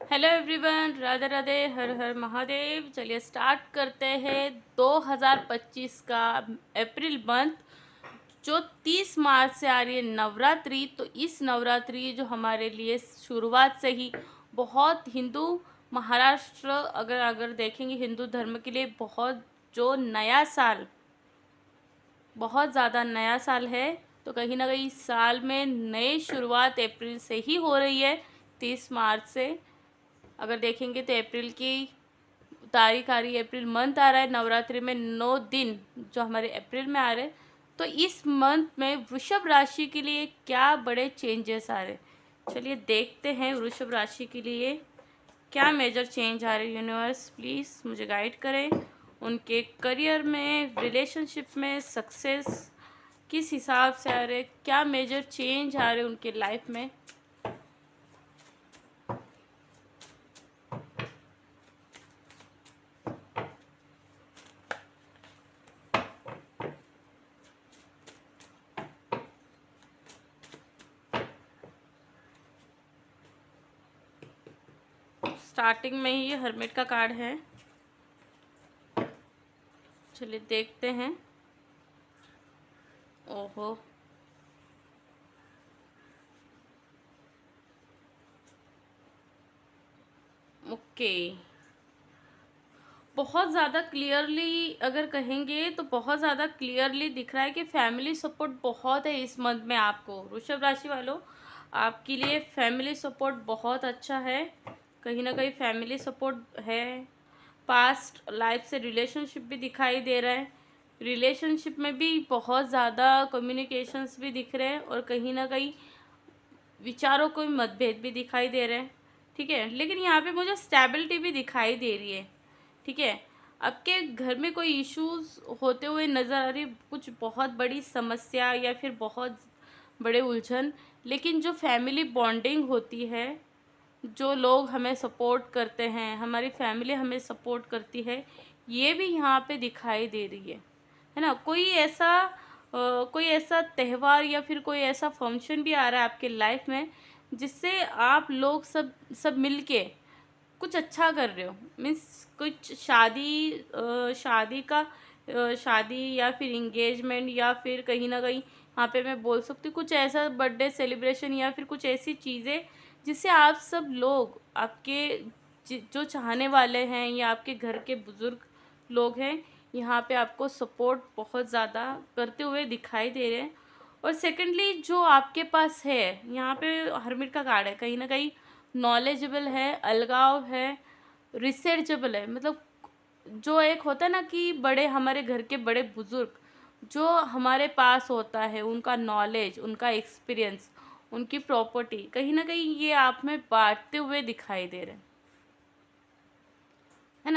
Hello everyone, Radhe Radhe, हर हर महादेव। चलिए start करते हैं 2025 का अप्रैल मंथ, जो 30 मार्च से आ रही है नवरात्रि। तो इस नवरात्रि जो हमारे लिए शुरुआत से ही बहुत हिंदू महाराष्ट्र अगर अगर देखेंगे हिंदू धर्म के लिए बहुत जो नया साल, बहुत ज़्यादा नया साल है। तो कहीं ना कहीं इस साल में नई शुरुआत अप्रैल से ही हो रही है, 30 मार्च से। अगर देखेंगे तो अप्रैल की तारीख आ रही है, अप्रैल मंथ आ रहा है, नवरात्रि में 9 दिन जो हमारे अप्रैल में आ रहे हैं। तो इस मंथ में वृषभ राशि के लिए क्या बड़े चेंजेस आ रहे हैं, चलिए देखते हैं वृषभ राशि के लिए क्या मेजर चेंज आ रहे हैं। यूनिवर्स प्लीज़ मुझे गाइड करें, उनके करियर में, रिलेशनशिप में, सक्सेस किस हिसाब से आ रहे, क्या मेजर चेंज आ रहे उनके लाइफ में। स्टार्टिंग में ही ये हर्मिट का कार्ड है, चलिए देखते हैं। ओहो, ओके। बहुत ज़्यादा क्लियरली अगर कहेंगे तो बहुत ज़्यादा क्लियरली दिख रहा है कि फैमिली सपोर्ट बहुत है इस मंथ में आपको। वृषभ राशि वालों, आपके लिए फैमिली सपोर्ट बहुत अच्छा है, कहीं ना कहीं फैमिली सपोर्ट है। पास्ट लाइफ से रिलेशनशिप भी दिखाई दे रहा है, रिलेशनशिप में भी बहुत ज़्यादा कम्युनिकेशंस भी दिख रहे हैं, और कहीं ना कहीं विचारों को मतभेद भी दिखाई दे रहे हैं। ठीक है, लेकिन यहाँ पे मुझे स्टेबिलिटी भी दिखाई दे रही है। ठीक है, आपके घर में कोई इश्यूज होते हुए नज़र आ रही, कुछ बहुत बड़ी समस्या या फिर बहुत बड़े उलझन। लेकिन जो फैमिली बॉन्डिंग होती है, जो लोग हमें सपोर्ट करते हैं, हमारी फैमिली हमें सपोर्ट करती है, ये भी यहाँ पे दिखाई दे रही है ना। कोई ऐसा त्यौहार या फिर कोई ऐसा फंक्शन भी आ रहा है आपके लाइफ में, जिससे आप लोग सब मिलके कुछ अच्छा कर रहे हो। मीन्स कुछ शादी या फिर इंगेजमेंट, या फिर कहीं ना कहीं यहाँ पे मैं बोल सकती हूँ कुछ ऐसा बर्थडे सेलिब्रेशन, या फिर कुछ ऐसी चीज़ें जिससे आप सब लोग, आपके जो चाहने वाले हैं या आपके घर के बुज़ुर्ग लोग हैं, यहाँ पे आपको सपोर्ट बहुत ज़्यादा करते हुए दिखाई दे रहे हैं। और सेकेंडली जो आपके पास है, यहाँ पे हरमिट का कार्ड है, कहीं ना कहीं नॉलेजेबल है, अलगाव है, रिसर्चेबल है। मतलब जो एक होता है ना कि बड़े, हमारे घर के बड़े बुजुर्ग जो हमारे पास होता है, उनका नॉलेज, उनका एक्सपीरियंस, उनकी प्रॉपर्टी कहीं ना कहीं ये आप में बांटते हुए दिखाई दे रहे हैं, है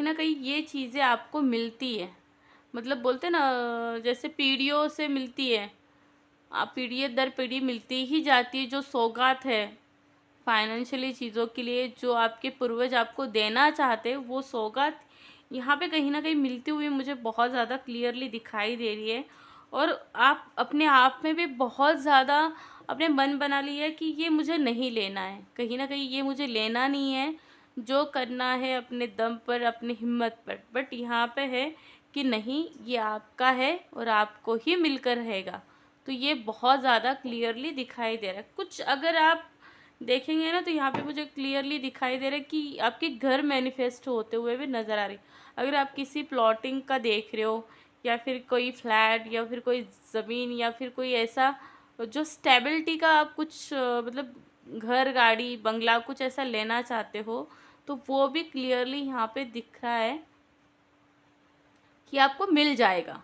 ना कहीं ये चीज़ें आपको मिलती है। मतलब बोलते हैं ना, जैसे पीढ़ियों से मिलती है, आप पीढ़ी दर पीढ़ी मिलती ही जाती है। जो सौगात है फाइनेंशियली चीज़ों के लिए, जो आपके पूर्वज आपको देना चाहते हैं, वो सौगात यहाँ पे कहीं ना कहीं मिलती हुई मुझे बहुत ज़्यादा क्लियरली दिखाई दे रही है। और आप अपने आप में भी बहुत ज़्यादा अपने मन बना लिया है कि ये मुझे नहीं लेना है, कहीं ना कहीं ये मुझे लेना नहीं है, जो करना है अपने दम पर, अपनी हिम्मत पर। बट यहाँ पे है कि नहीं, ये आपका है और आपको ही मिलकर रहेगा। तो ये बहुत ज़्यादा क्लियरली दिखाई दे रहा है। कुछ अगर आप देखेंगे ना, तो यहाँ पे मुझे क्लियरली दिखाई दे रहा है कि आपके घर मैनिफेस्ट होते हुए भी नज़र आ रही। अगर आप किसी प्लॉटिंग का देख रहे हो, या फिर कोई फ्लैट, या फिर कोई ज़मीन, या फिर कोई ऐसा जो स्टेबिलिटी का आप कुछ मतलब घर, गाड़ी, बंगला कुछ ऐसा लेना चाहते हो, तो वो भी क्लियरली यहाँ पे दिख रहा है कि आपको मिल जाएगा।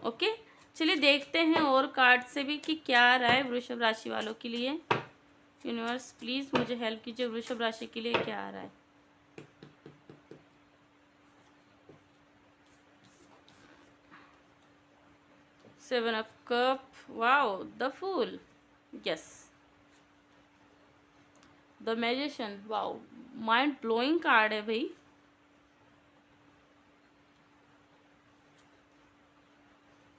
ओके, चलिए देखते हैं और कार्ड से भी कि क्या आ रहा है वृषभ राशि वालों के लिए। यूनिवर्स प्लीज़ मुझे हेल्प कीजिए, वृषभ राशि के लिए क्या आ रहा है। Seven of cup, wow, the fool, yes, the magician, wow, mind blowing card है भाई।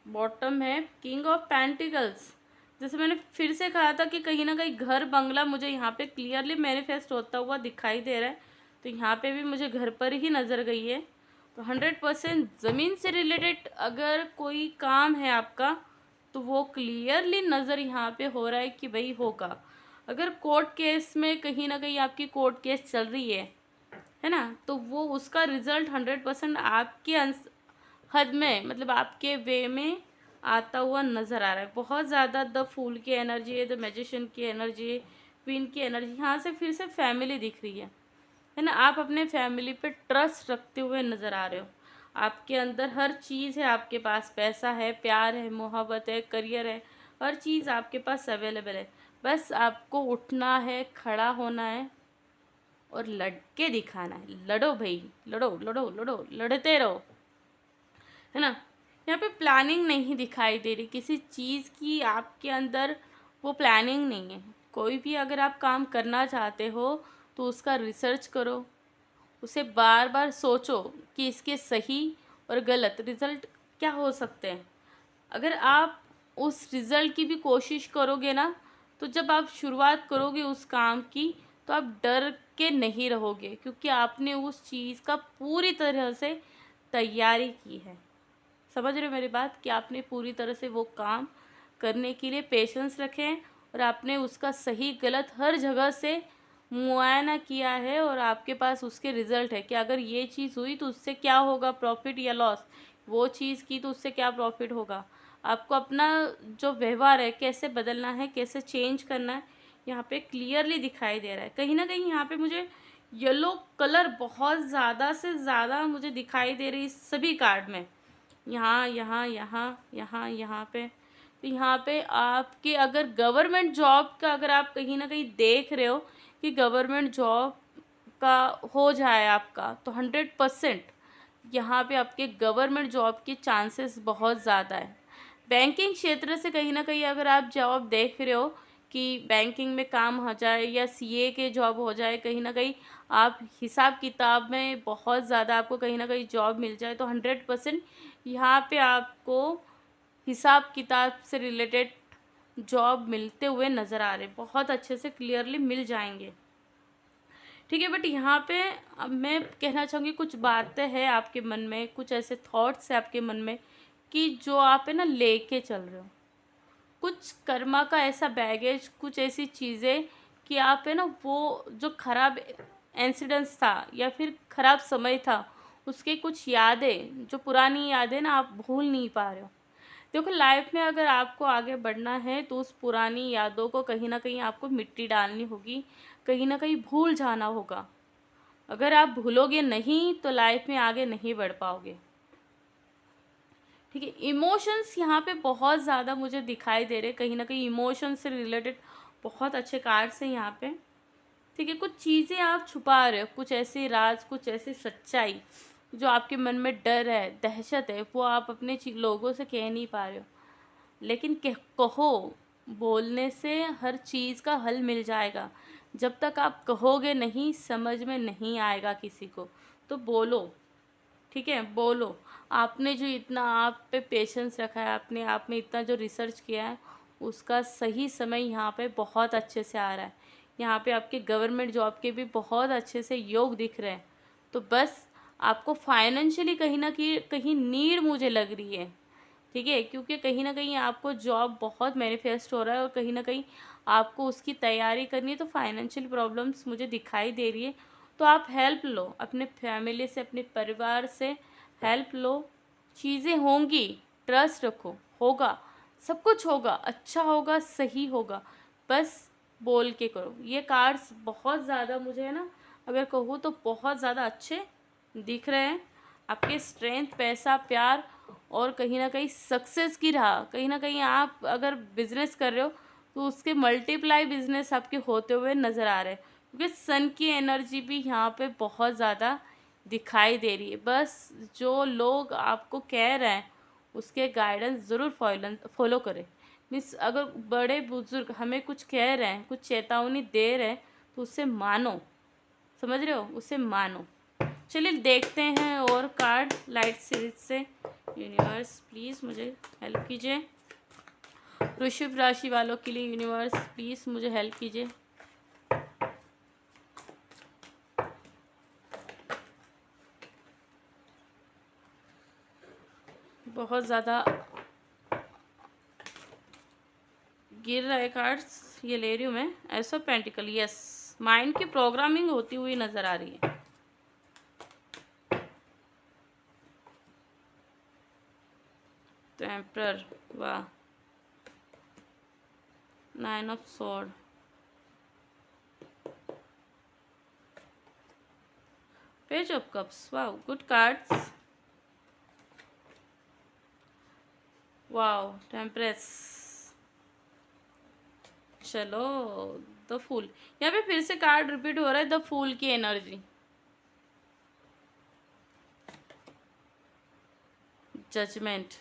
बॉटम है किंग ऑफ पेंटिकल्स, जैसे मैंने फिर से कहा था कि कहीं ना कहीं घर बंगला मुझे यहाँ पे क्लियरली मैनिफेस्ट होता हुआ दिखाई दे रहा है, तो यहाँ पे भी मुझे घर पर ही नज़र गई है। तो 100% ज़मीन से रिलेटेड अगर कोई काम है आपका, तो वो क्लियरली नज़र यहाँ पे हो रहा है कि भाई होगा। अगर कोर्ट केस में कहीं ना कहीं आपकी कोर्ट केस चल रही है ना, तो वो उसका रिज़ल्ट 100% आपके हद में, मतलब आपके वे में आता हुआ नज़र आ रहा है। बहुत ज़्यादा द फूल की एनर्जी है, द मैजिशियन की एनर्जी है, क्वीन की एनर्जी। यहाँ से फिर से फैमिली दिख रही है ना। आप अपने फैमिली पे ट्रस्ट रखते हुए नज़र आ रहे हो। आपके अंदर हर चीज़ है, आपके पास पैसा है, प्यार है, मोहब्बत है, करियर है, हर चीज़ आपके पास अवेलेबल है। बस आपको उठना है, खड़ा होना है और लड़ के दिखाना है। लड़ो भाई, लड़ो लड़ो लड़ो, लड़ते रहो, है ना। यहाँ पे प्लानिंग नहीं दिखाई दे रही किसी चीज़ की, आपके अंदर वो प्लानिंग नहीं है। कोई भी अगर आप काम करना चाहते हो तो उसका रिसर्च करो, उसे बार बार सोचो कि इसके सही और गलत रिज़ल्ट क्या हो सकते हैं। अगर आप उस रिज़ल्ट की भी कोशिश करोगे ना, तो जब आप शुरुआत करोगे उस काम की, तो आप डर के नहीं रहोगे, क्योंकि आपने उस चीज़ का पूरी तरह से तैयारी की है। समझ रहे हो मेरी बात, कि आपने पूरी तरह से वो काम करने के लिए पेशेंस रखे हैं, और आपने उसका सही गलत हर जगह से मुआयना किया है, और आपके पास उसके रिज़ल्ट है कि अगर ये चीज़ हुई तो उससे क्या होगा, प्रॉफिट या लॉस। वो चीज़ की तो उससे क्या प्रॉफिट होगा। आपको अपना जो व्यवहार है कैसे बदलना है, कैसे चेंज करना है, यहाँ पे क्लियरली दिखाई दे रहा है। कहीं ना कहीं यहाँ पे मुझे येलो कलर बहुत ज़्यादा से ज़्यादा मुझे दिखाई दे रही सभी कार्ड में। यहाँ यहाँ यहाँ यहाँ यहाँ पे, तो यहाँ पे आपके अगर गवर्नमेंट जॉब का अगर आप कहीं ना कहीं देख रहे हो कि गवर्नमेंट जॉब का हो जाए आपका, तो 100% यहाँ पे आपके गवर्नमेंट जॉब के चांसेस बहुत ज़्यादा है। बैंकिंग क्षेत्र से कहीं ना कहीं अगर आप जॉब देख रहे हो कि बैंकिंग में काम हो जाए, या सीए के जॉब हो जाए, कहीं ना कहीं आप हिसाब किताब में बहुत ज़्यादा आपको कहीं ना कहीं जॉब मिल जाए, तो 100% यहाँ पे आपको हिसाब किताब से रिलेटेड जॉब मिलते हुए नज़र आ रहे, बहुत अच्छे से क्लियरली मिल जाएंगे। ठीक है, बट यहाँ पे अब मैं कहना चाहूँगी कुछ बातें हैं आपके मन में, कुछ ऐसे थॉट्स हैं आपके मन में कि जो आप है ना लेके चल रहे हो, कुछ कर्मा का ऐसा बैगेज, कुछ ऐसी चीज़ें कि आप है ना वो जो खराब इंसिडेंट्स था या फिर खराब समय था, उसके कुछ यादें, जो पुरानी यादें ना आप भूल नहीं पा रहे हो। देखो, लाइफ में अगर आपको आगे बढ़ना है तो उस पुरानी यादों को कहीं ना कहीं आपको मिट्टी डालनी होगी, कहीं ना कहीं भूल जाना होगा। अगर आप भूलोगे नहीं तो लाइफ में आगे नहीं बढ़ पाओगे। ठीक है, इमोशंस यहाँ पे बहुत ज़्यादा मुझे दिखाई दे रहे, कहीं ना कहीं इमोशंस से रिलेटेड बहुत अच्छे कार्ड्स हैं यहाँ पे। ठीक है, कुछ चीज़ें आप छुपा रहे हो, कुछ ऐसे राज, कुछ ऐसी सच्चाई जो आपके मन में डर है, दहशत है, वो आप अपने लोगों से कह नहीं पा रहे हो। लेकिन कहो, बोलने से हर चीज़ का हल मिल जाएगा। जब तक आप कहोगे नहीं, समझ में नहीं आएगा किसी को, तो बोलो। ठीक है, बोलो। आपने जो इतना आप पे पेशेंस रखा है, आपने आप में इतना जो रिसर्च किया है, उसका सही समय यहाँ पे बहुत अच्छे से आ रहा है। यहाँ पे आपके गवर्नमेंट जॉब के भी बहुत अच्छे से योग दिख रहे हैं। तो बस आपको फाइनेंशियली कहीं ना कहीं नीड मुझे लग रही है। ठीक है, क्योंकि कहीं ना कहीं आपको जॉब बहुत मैनिफेस्ट हो रहा है और कहीं ना कहीं आपको उसकी तैयारी करनी है, तो फाइनेंशियल प्रॉब्लम्स मुझे दिखाई दे रही है। तो आप हेल्प लो अपने फैमिली से, अपने परिवार से हेल्प लो। चीज़ें होंगी, ट्रस्ट रखो, होगा, सब कुछ होगा, अच्छा होगा, सही होगा। बस बोल के करो। ये कार्ड्स बहुत ज़्यादा मुझे है ना, अगर कहूँ तो बहुत ज़्यादा अच्छे दिख रहे हैं। आपके स्ट्रेंथ, पैसा, प्यार और कहीं ना कहीं सक्सेस की राह, कहीं ना कहीं आप अगर बिजनेस कर रहे हो तो उसके मल्टीप्लाई बिजनेस आपके होते हुए नज़र आ रहे हैं, क्योंकि सन की एनर्जी भी यहाँ पे बहुत ज़्यादा दिखाई दे रही है। बस जो लोग आपको कह रहे हैं उसके गाइडेंस ज़रूर फॉलो करें। मीन्स अगर बड़े बुजुर्ग हमें कुछ कह रहे हैं, कुछ चेतावनी दे रहे हैं, तो उसे मानो। समझ रहे हो, उसे मानो। चलिए देखते हैं और कार्ड लाइट सीरीज से। यूनिवर्स प्लीज़ मुझे हेल्प कीजिए। वृश्चिक राशि वालों के लिए यूनिवर्स प्लीज़ मुझे हेल्प कीजिए। बहुत ज़्यादा गिर रहा है कार्ड्स, ये ले रही हूँ मैं। S of pentacle, yes, mind की प्रोग्रामिंग होती हुई नज़र आ रही है। टेम्परर, वाह। Nine of sword, page of cups, वाह, गुड कार्ड्स। वाओ, टेम्परेस, चलो, द फूल। यहाँ पे फिर से कार्ड रिपीट हो रहा है, द फूल की एनर्जी। Judgement,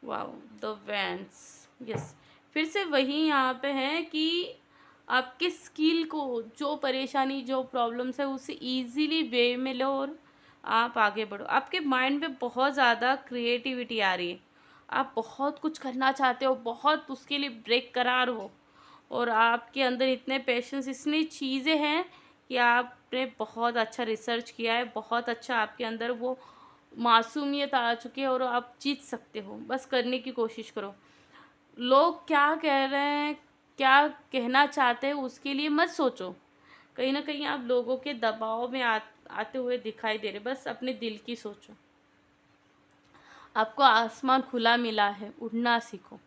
wow, the wands, yes. फिर से वही यहाँ पे है कि आपके स्किल को, जो परेशानी, जो प्रॉब्लम्स है, उसे इजीली वे में लो और आप आगे बढ़ो। आपके माइंड में बहुत ज़्यादा क्रिएटिविटी आ रही है, आप बहुत कुछ करना चाहते हो, बहुत उसके लिए ब्रेक करार हो, और आपके अंदर इतने पेशेंस, इतनी चीज़ें हैं कि आपने बहुत अच्छा रिसर्च किया है, बहुत अच्छा आपके अंदर वो मासूमियत आ चुकी है और आप जीत सकते हो। बस करने की कोशिश करो। लोग क्या कह रहे हैं, क्या कहना चाहते हैं, उसके लिए मत सोचो। कहीं ना कहीं आप लोगों के दबाव में आते हुए दिखाई दे रहे, बस अपने दिल की सोचो। आपको आसमान खुला मिला है, उड़ना सीखो,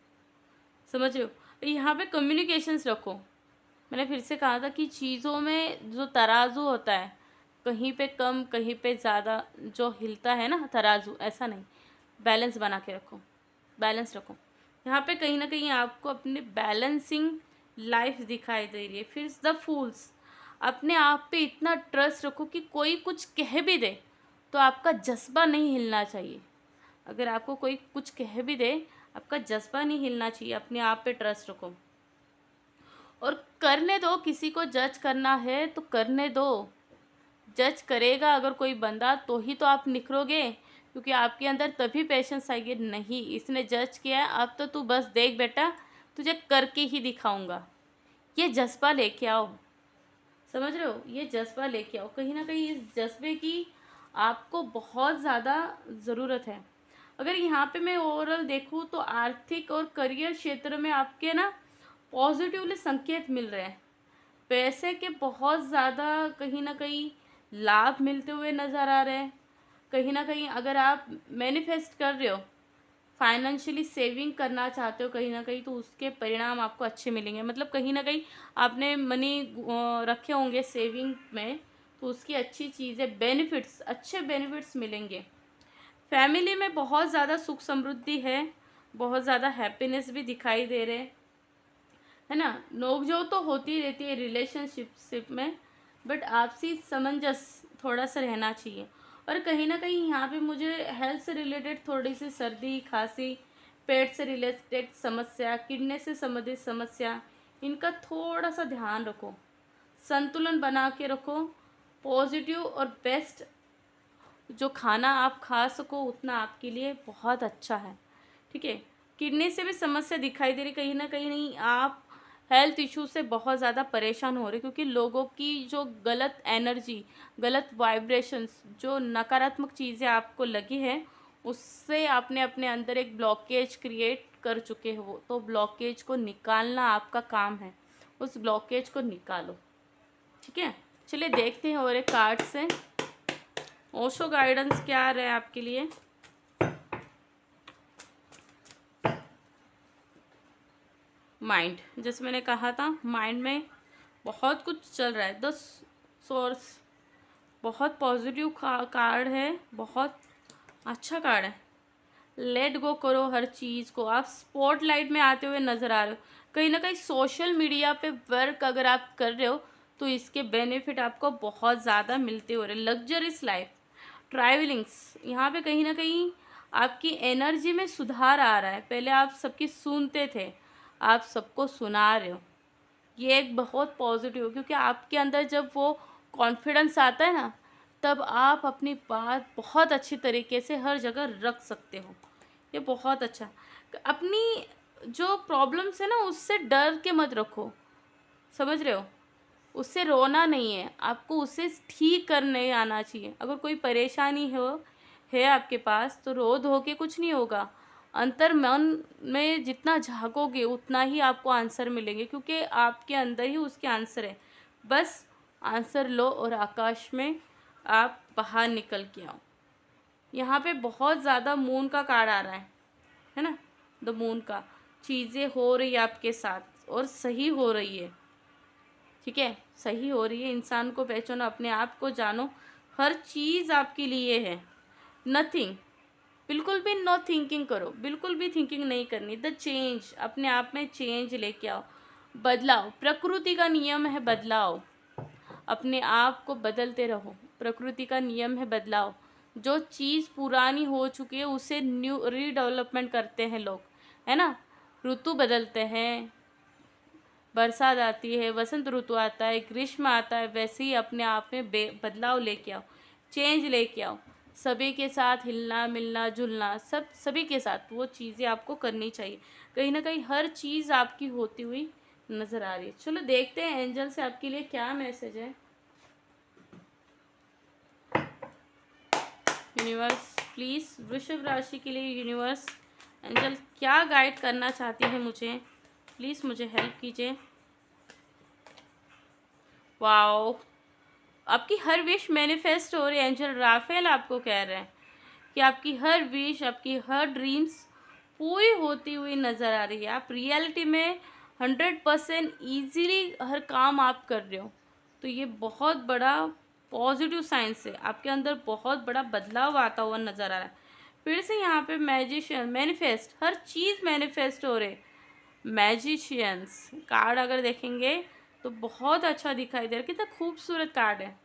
समझ रहे हो। यहाँ पे कम्युनिकेशंस रखो। मैंने फिर से कहा था कि चीज़ों में जो तराजू होता है, कहीं पे कम कहीं पे ज़्यादा जो हिलता है ना तराजू, ऐसा नहीं, बैलेंस बना के रखो, बैलेंस रखो। यहाँ पे कहीं ना कहीं आपको अपनी बैलेंसिंग लाइफ दिखाई दे रही है। फिर द फूल्स, अपने आप पे इतना ट्रस्ट रखो कि कोई कुछ कह भी दे तो आपका जज्बा नहीं हिलना चाहिए। अगर आपको कोई कुछ कह भी दे, आपका जज्बा नहीं हिलना चाहिए, अपने आप पे ट्रस्ट रखो और करने दो। किसी को जज करना है तो करने दो, जज करेगा अगर कोई बंदा तो ही तो आप निखरोगे, क्योंकि आपके अंदर तभी पेशेंस आएगी। नहीं, इसने जज किया है, अब तो तू बस देख बेटा, तुझे करके ही दिखाऊंगा। ये जज्बा लेके आओ, समझ रहे हो, ये जज्बा लेके आओ। कहीं ना कहीं इस जज्बे की आपको बहुत ज़्यादा ज़रूरत है। अगर यहाँ पे मैं ओवरऑल देखूँ तो आर्थिक और करियर क्षेत्र में आपके ना पॉजिटिवली संकेत मिल रहे हैं। पैसे के बहुत ज़्यादा कहीं ना कहीं लाभ मिलते हुए नज़र आ रहे हैं। कहीं ना कहीं अगर आप मैनिफेस्ट कर रहे हो, फाइनेंशियली सेविंग करना चाहते हो कहीं ना कहीं, तो उसके परिणाम आपको अच्छे मिलेंगे। मतलब कहीं ना कहीं आपने मनी रखे होंगे सेविंग में, तो उसकी अच्छी चीज़ें, बेनिफिट्स, अच्छे बेनिफिट्स मिलेंगे। फैमिली में बहुत ज़्यादा सुख समृद्धि है, बहुत ज़्यादा हैप्पीनेस भी दिखाई दे रहे हैं, है ना। नोकझोंक तो होती रहती है रिलेशनशिप में, बट आपसी समंजस थोड़ा सा रहना चाहिए। और कहीं ना कहीं यहाँ पे मुझे हेल्थ से रिलेटेड थोड़ी सी सर्दी खांसी, पेट से रिलेटेड समस्या, किडनी से संबंधित समस्या, इनका थोड़ा सा ध्यान रखो, संतुलन बना के रखो। पॉजिटिव और बेस्ट जो खाना आप खा सको उतना आपके लिए बहुत अच्छा है, ठीक है। किडनी से भी समस्या दिखाई दे रही, कहीं ना कहीं नहीं, आप हेल्थ इशू से बहुत ज़्यादा परेशान हो रहे, क्योंकि लोगों की जो गलत एनर्जी, गलत वाइब्रेशंस, जो नकारात्मक चीज़ें आपको लगी है, उससे आपने अपने अंदर एक ब्लॉकेज क्रिएट कर चुके हो। तो ब्लॉकेज को निकालना आपका काम है, उस ब्लॉकेज को निकालो, ठीक है। चलिए देखते हैं और एक कार्ड से ओशो गाइडेंस क्या आ रहा है आपके लिए। माइंड, जैसे मैंने कहा था, माइंड में बहुत कुछ चल रहा है। द सोर्स बहुत पॉजिटिव कार्ड है, बहुत अच्छा कार्ड है। लेट गो करो हर चीज़ को। आप स्पॉटलाइट में आते हुए नज़र आ रहे हो। कहीं ना कहीं सोशल मीडिया पे वर्क अगर आप कर रहे हो तो इसके बेनिफिट आपको बहुत ज़्यादा मिलते हो रहे। लग्जरियस लाइफ, ट्रैवलिंग्स, यहाँ पे कहीं ना कहीं आपकी एनर्जी में सुधार आ रहा है। पहले आप सबकी सुनते थे, आप सबको सुना रहे हो। ये एक बहुत पॉजिटिव, क्योंकि आपके अंदर जब वो कॉन्फिडेंस आता है ना, तब आप अपनी बात बहुत अच्छी तरीके से हर जगह रख सकते हो। ये बहुत अच्छा। अपनी जो प्रॉब्लम्स है ना, उससे डर के मत रखो, समझ रहे हो? उससे रोना नहीं है, आपको उसे ठीक करने आना चाहिए। अगर कोई परेशानी है आपके पास, तो रो धो के कुछ नहीं होगा। अंतर मन में जितना झाँकोगे उतना ही आपको आंसर मिलेंगे, क्योंकि आपके अंदर ही उसके आंसर है। बस आंसर लो और आकाश में आप बाहर निकल के आओ। यहाँ पे बहुत ज़्यादा मून का कार्ड आ रहा है ना, द मून का। चीज़ें हो रही है आपके साथ और सही हो रही है, ठीक है, सही हो रही है। इंसान को पहचानो, अपने आप को जानो, हर चीज़ आपके लिए है। नथिंग, बिल्कुल भी नो थिंकिंग करो, बिल्कुल भी थिंकिंग नहीं करनी। द चेंज, अपने आप में चेंज लेके आओ, बदलाव। प्रकृति का नियम है बदलाव, अपने आप को बदलते रहो। प्रकृति का नियम है बदलाव। जो चीज़ पुरानी हो चुकी है उसे न्यू रीडेवलपमेंट करते हैं लोग, है ना। ऋतु बदलते हैं, बरसात आती है, वसंत ऋतु आता है, ग्रीष्म आता है, वैसे ही अपने आप में बदलाव लेके आओ, चेंज लेके आओ। सभी के साथ हिलना मिलना जुलना, सब सभी के साथ वो चीज़ें आपको करनी चाहिए। कहीं ना कहीं हर चीज़ आपकी होती हुई नज़र आ रही है। चलो देखते हैं एंजल से आपके लिए क्या मैसेज है। यूनिवर्स प्लीज़, वृषभ राशि के लिए यूनिवर्स एंजल क्या गाइड करना चाहती है मुझे, प्लीज़ मुझे हेल्प कीजिए। वाओ, आपकी हर विश मैनिफेस्ट हो रही है। एंजल राफेल आपको कह रहे हैं कि आपकी हर विश, आपकी हर ड्रीम्स पूरी होती हुई नज़र आ रही है। आप रियलिटी में 100% ईजीली हर काम आप कर रहे हो, तो ये बहुत बड़ा पॉजिटिव साइंस है। आपके अंदर बहुत बड़ा बदलाव आता हुआ नज़र आ रहा है। फिर से यहाँ पे मैजिशियन, मैनिफेस्ट, हर चीज़ मैनिफेस्ट हो रहे। मैजिशियंस कार्ड अगर देखेंगे तो बहुत अच्छा दिखाई दे रहा है, कितना खूबसूरत कार्ड है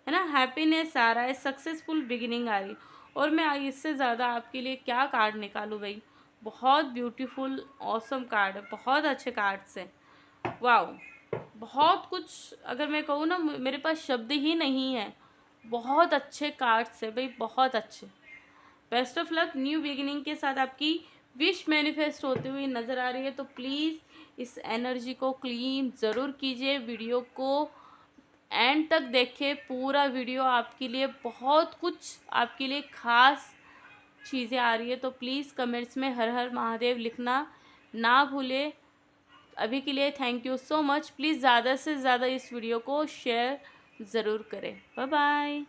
ना। हैप्पीनेस आ रहा है, सक्सेसफुल बिगिनिंग आ रही। और मैं इससे ज़्यादा आपके लिए क्या कार्ड निकालूँ भाई, बहुत ब्यूटीफुल ऑसम कार्ड है, बहुत अच्छे कार्ड्स हैं। वाओ, बहुत कुछ, अगर मैं कहूँ ना, मेरे पास शब्द ही नहीं है। बहुत अच्छे कार्ड्स है भाई, बहुत अच्छे। Best of luck, new beginning के साथ आपकी विश मैनिफेस्ट होती हुई नज़र आ रही है। तो प्लीज़ इस एनर्जी को क्लीन ज़रूर कीजिए। वीडियो को एंड तक देखें, पूरा वीडियो आपके लिए बहुत कुछ, आपके लिए ख़ास चीज़ें आ रही है। तो प्लीज़ कमेंट्स में हर हर महादेव लिखना ना भूलें। अभी के लिए thank you so much. Please ज़्यादा से ज़्यादा इस वीडियो को शेयर ज़रूर करें। Bye bye.